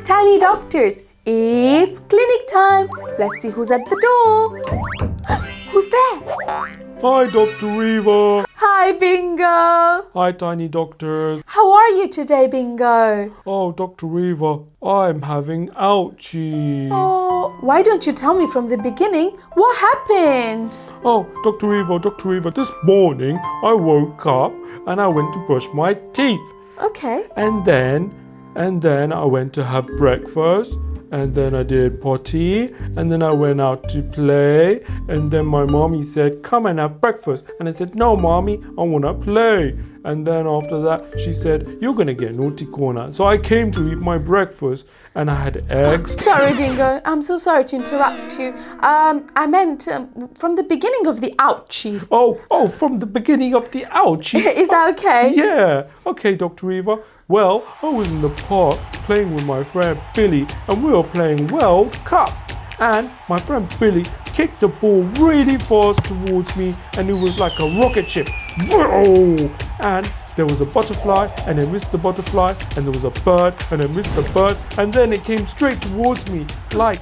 Tiny doctors, it's clinic time. Let's see who's at the door. Who's there? Hi, Dr. Eva. Hi, Bingo. Hi, Tiny Doctors. How are you today, Bingo? Oh, Dr. Eva, I'm having ouchie. Oh, why don't you tell me from the beginning what happened? Oh, Dr. Eva, this morning I woke up and I went to brush my teeth. Okay. And then I went to have breakfast, and then I did potty, and then I went out to play, and then my mommy said, come and have breakfast. And I said, no, mommy, I want to play. And then after that, she said, you're going to get naughty corner. So I came to eat my breakfast, and I had eggs. Sorry, Bingo. I'm so sorry to interrupt you. I meant from the beginning of the ouchie. Oh, from the beginning of the ouchie. Is that okay? Yeah. Okay, Dr. Eva. Well, I was in the park playing with my friend Billy, and we were playing World Cup. And my friend Billy kicked the ball really fast towards me, and it was like a rocket ship. And there was a butterfly, and I missed the butterfly, and there was a bird, and I missed the bird, and then it came straight towards me like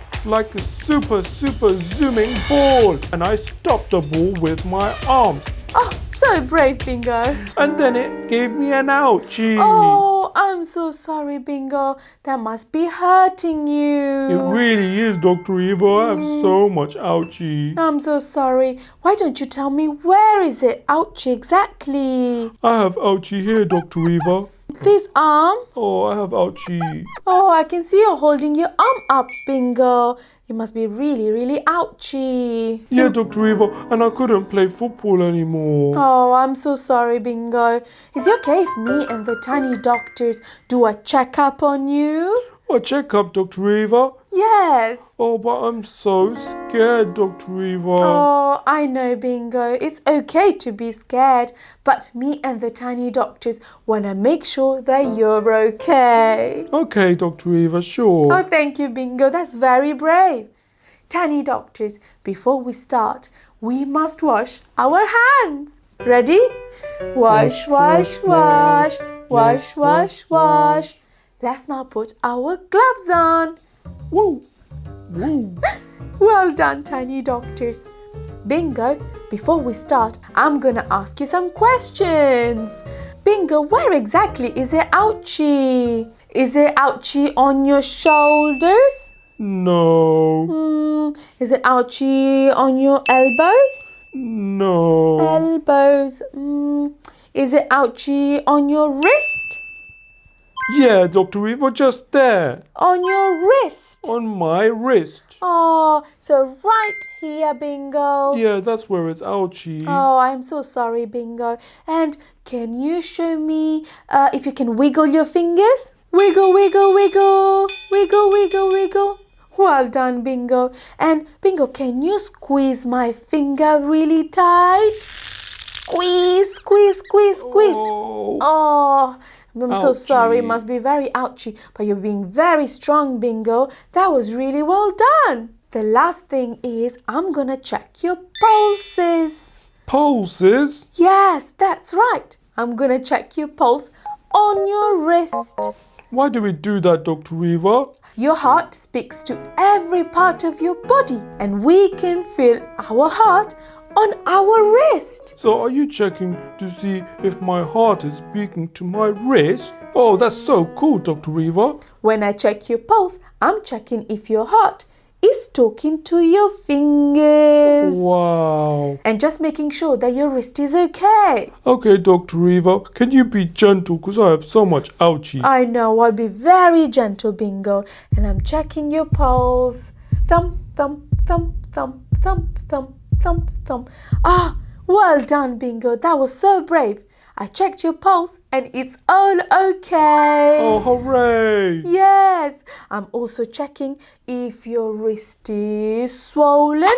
a super zooming ball. And I stopped the ball with my arms. Oh, so brave, Bingo. And then it gave me an ouchie. Oh, I'm so sorry, Bingo. That must be hurting you. It really is, Dr. Eva. I have so much ouchie. I'm so sorry. Why don't you tell me where is it? Ouchie, exactly. I have ouchie here, Dr. Eva. This arm? Oh, I have ouchie. Oh, I can see you're holding your arm up, Bingo. It must be really ouchy. Yeah, Dr. Eva, and I couldn't play football anymore. Oh, I'm so sorry, Bingo. Is it okay if me and the tiny doctors do a checkup on you? A checkup, Dr. Eva? Yes. Oh, but I'm so scared, Dr. Eva. Oh, I know, Bingo. It's okay to be scared, but me and the tiny doctors want to make sure that you're okay. Okay, Dr. Eva, sure. Oh, thank you, Bingo. That's very brave. Tiny doctors, before we start, we must wash our hands. Ready? Wash. Let's now put our gloves on. Woo. Well done, tiny doctors. Bingo, before we start, I'm gonna ask you some questions. Bingo, where exactly is it ouchie? Is it ouchie on your shoulders? No. Is it ouchie on your elbows? No. Elbows. Is it ouchie on your wrist? Yeah, Dr. Eva, just there. On your wrist? On my wrist. Oh, so right here, Bingo. Yeah, that's where it's ouchie. Oh, I'm so sorry, Bingo. And can you show me if you can wiggle your fingers? Wiggle. Well done, Bingo. And Bingo, can you squeeze my finger really tight? Squeeze. Oh, I'm so sorry. It must be very ouchy, but you're being very strong, Bingo. That was really well done. The last thing is I'm gonna check your pulses. Pulses? Yes, that's right. I'm gonna check your pulse on your wrist. Why do we do that, Dr. Eva? Your heart speaks to every part of your body, and we can feel our heart on our wrist. So are you checking to see if my heart is speaking to my wrist? Oh, that's so cool, Dr. Eva. When I check your pulse, I'm checking if your heart is talking to your fingers. Wow. And just making sure that your wrist is okay. Okay, Dr. Eva, can you be gentle because I have so much ouchie? I know, I'll be very gentle, Bingo. And I'm checking your pulse. Thump. Ah, well done, Bingo. That was so brave. I checked your pulse and it's all okay. Oh, hooray! Yes. I'm also checking if your wrist is swollen.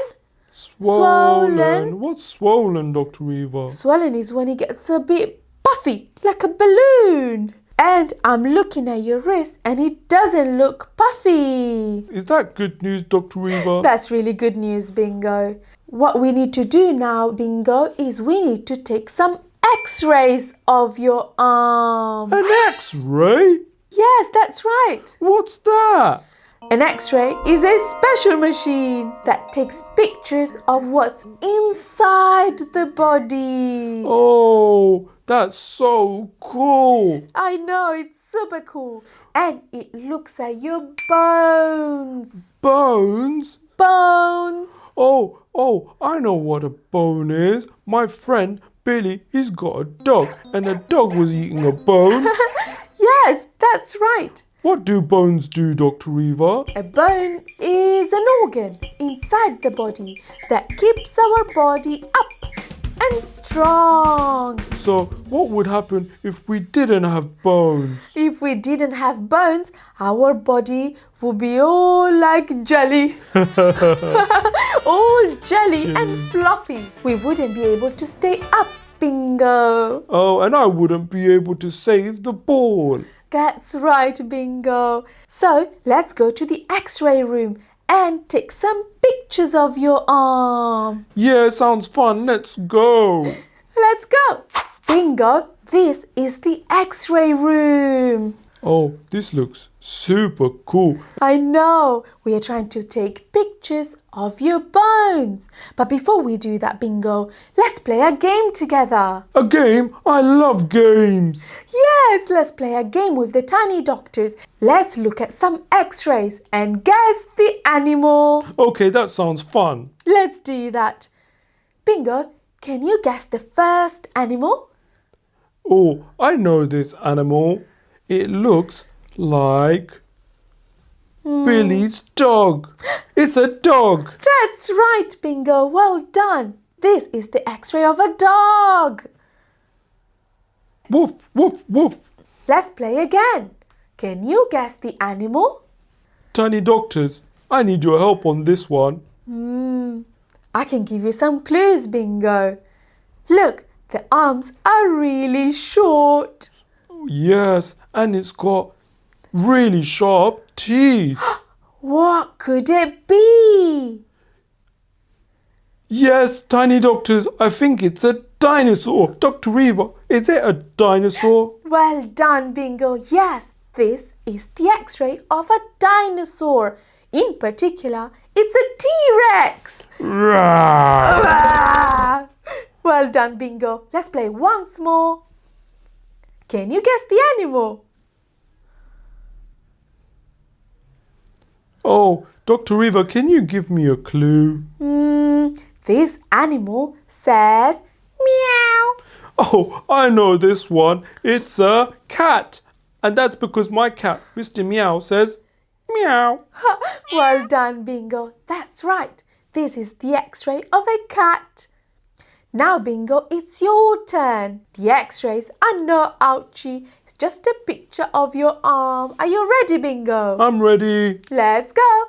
Swollen? What's swollen, Dr. Eva? Swollen is when it gets a bit puffy, like a balloon. And I'm looking at your wrist and it doesn't look puffy. Is that good news, Dr. Eva? That's really good news, Bingo. What we need to do now, Bingo, is we need to take some X-rays of your arm. An X-ray? Yes, that's right. What's that? An X-ray is a special machine that takes pictures of what's inside the body. Oh, that's so cool. I know, it's super cool. And it looks at your bones. Bones? Bones. Oh, I know what a bone is. My friend Billy, he's got a dog, and the dog was eating a bone. Yes, that's right. What do bones do, Dr. Eva? A bone is an organ inside the body that keeps our body up and strong. So, what would happen if we didn't have bones? If we didn't have bones, our body would be all like jelly. All jelly and floppy. We wouldn't be able to stay up, Bingo. Oh, and I wouldn't be able to save the ball. That's right, Bingo. So, let's go to the X-ray room and take some pictures of your arm. Yeah, sounds fun. Let's go. Let's go. Bingo, this is the X-ray room. Oh, this looks super cool. I know. We are trying to take pictures of your bones. But before we do that, Bingo, let's play a game together. A game? I love games. Yes, let's play a game with the tiny doctors. Let's look at some X-rays and guess the animal. Okay, that sounds fun. Let's do that. Bingo, can you guess the first animal? Oh, I know this animal. It looks like Billy's dog. It's a dog. That's right, Bingo. Well done. This is the X-ray of a dog. Woof, woof, woof. Let's play again. Can you guess the animal? Tiny doctors, I need your help on this one. I can give you some clues, Bingo. Look, the arms are really short. Yes, and it's got really sharp teeth. What could it be? Yes, tiny doctors, I think it's a dinosaur. Dr. Eva, is it a dinosaur? Well done, Bingo. Yes, this is the X-ray of a dinosaur. In particular, it's a T-Rex. Rawr. Ah! Well done, Bingo. Let's play once more. Can you guess the animal? Oh, Dr. Eva, can you give me a clue? This animal says meow. Oh, I know this one. It's a cat. And that's because my cat, Mr. Meow, says meow. Well done, Bingo. That's right. This is the X-ray of a cat. Now, Bingo, it's your turn. The X-rays are no ouchie. It's just a picture of your arm. Are you ready, Bingo? I'm ready. Let's go.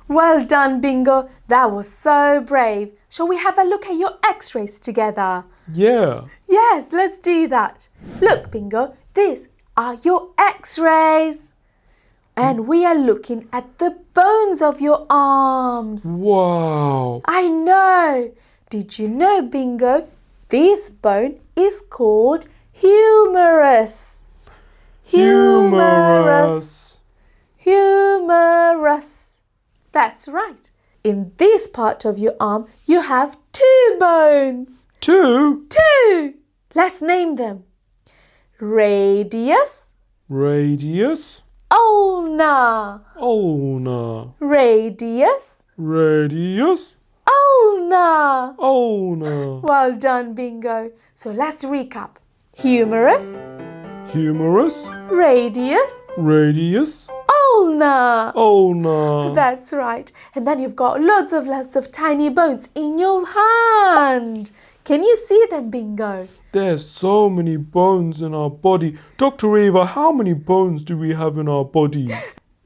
Well done, Bingo. That was so brave. Shall we have a look at your X-rays together? Yeah. Yes, let's do that. Look, Bingo, these are your X-rays. And we are looking at the bones of your arms. Wow. I know. Did you know, Bingo, this bone is called humerus. Humerus. Humerus. That's right. In this part of your arm, you have two bones. Two. Two. Let's name them. Radius. Radius. Ulna. Ulna. Radius. Radius. Ulna. Ulna. Well done, Bingo. So let's recap. Humerus. Humerus. Radius. Radius. Ulna. Ulna. That's right. And then you've got lots of tiny bones in your hand. Can you see them, Bingo? There's so many bones in our body. Dr. Eva, how many bones do we have in our body?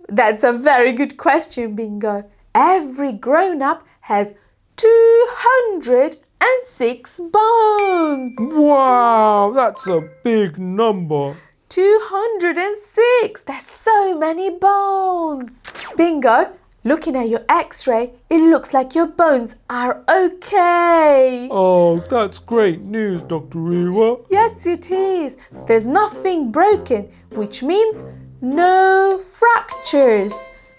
That's a very good question, Bingo. Every grown-up has 206 bones. Wow, that's a big number. 206. There's so many bones. Bingo, Looking at your x-ray, it looks like your bones are okay. Oh, that's great news, Dr. Eva. Yes, it is. There's nothing broken, which means no fractures.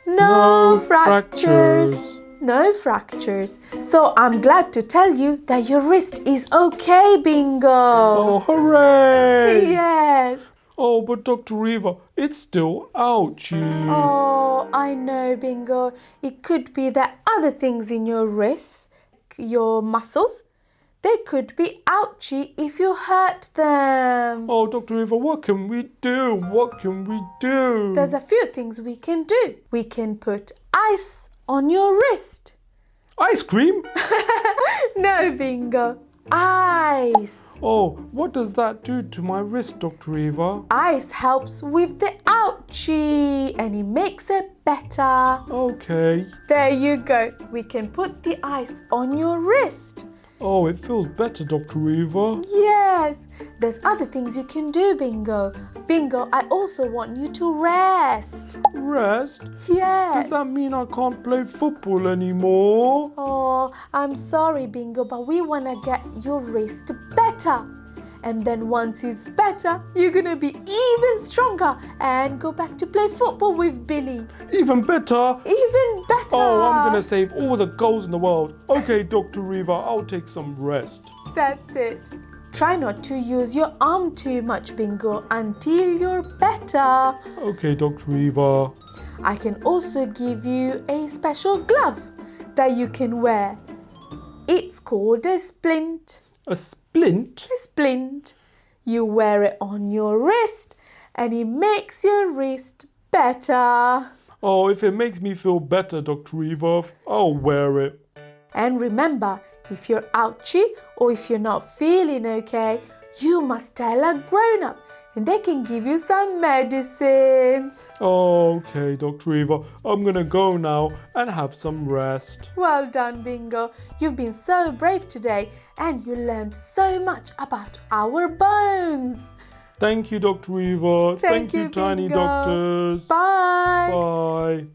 No fractures. No fractures. So I'm glad to tell you that your wrist is okay, Bingo. Oh, hooray! Yes. Oh, but Dr. Eva, it's still ouchy. Oh, I know, Bingo. It could be that other things in your wrists, your muscles, they could be ouchy if you hurt them. Oh, Dr. Eva, what can we do? What can we do? There's a few things we can do. We can put ice on your wrist. Ice cream? No, Bingo. Ice. Oh, what does that do to my wrist, Dr. Eva? Ice helps with the ouchie and it makes it better. Okay. There you go. We can put the ice on your wrist. Oh, it feels better, Dr. Eva. Yes. There's other things you can do, Bingo. Bingo, I also want you to rest. Rest? Yes. Does that mean I can't play football anymore? Oh, I'm sorry, Bingo, but we want to get your wrist better. And then once it's better, you're going to be even stronger and go back to play football with Billy. Even better? Even better. Oh, I'm going to save all the goals in the world. Okay, Dr. Eva, I'll take some rest. That's it. Try not to use your arm too much, Bingo, until you're better. Okay, Dr. Eva. I can also give you a special glove that you can wear. It's called a splint. A splint? A splint. You wear it on your wrist and it makes your wrist better. Oh, if it makes me feel better, Dr. Eva, I'll wear it. And remember, if you're ouchy or if you're not feeling okay, you must tell a grown-up and they can give you some medicines. Okay, Dr. Eva, I'm going to go now and have some rest. Well done, Bingo. You've been so brave today and you learned so much about our bones. Thank you, Dr. Eva. Thank you, Tiny Bingo. Doctors. Bye. Bye.